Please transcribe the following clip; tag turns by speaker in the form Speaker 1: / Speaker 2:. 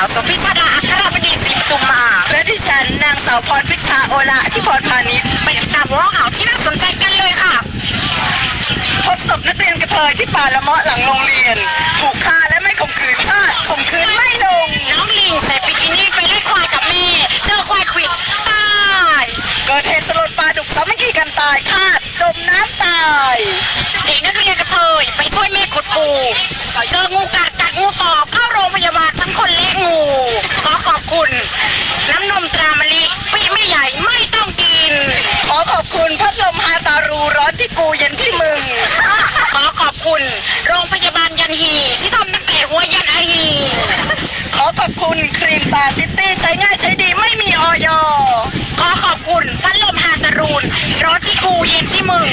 Speaker 1: าวสมพิชดาอัครบดีศรีปทุมมาและดิฉันนางสาวพรพิชาโอลาที่พรพาณิชย์ไปติดตามหัวข่าวที่น่าสนใจกันเลยค่ะพบศพนักเรียนกระเทยที่ป่าละเมาะหลังโรงเรียนถูกฆ่าและไม่ข่มขืนฆ่าข่มขืนไม่ลงน้องลิงใส่บิกินี่ไปไล่ควายกับแม่เจอควายขวิดตายเกิดเหตุสลดปลาดุกสามัคคีกันตายคาดจมน้ำตายเด็กนักเรียนกระเทยไปช่วยแม่ขุดปูเจองูกัดงูต่อเข้าโรงพยาบาลทั้งคนและงูขอขอบคุณน้ำนมตรามะลิปีไม่ใหญ่ไม่ต้องกินขอขอบคุณพัดลมฮาตารูร้อนที่กูเย็นที่มึงขอขอบคุณโรงพยาบาลยันฮีที่ทำตั้งแต่หัวยันอาฮีขอขอบคุณครีมตาซิตี้ใช้ง่ายใช้ดีไม่มีออยขอขอบคุณพัดลมฮาตารูนร้อนที่กูเย็นที่มึง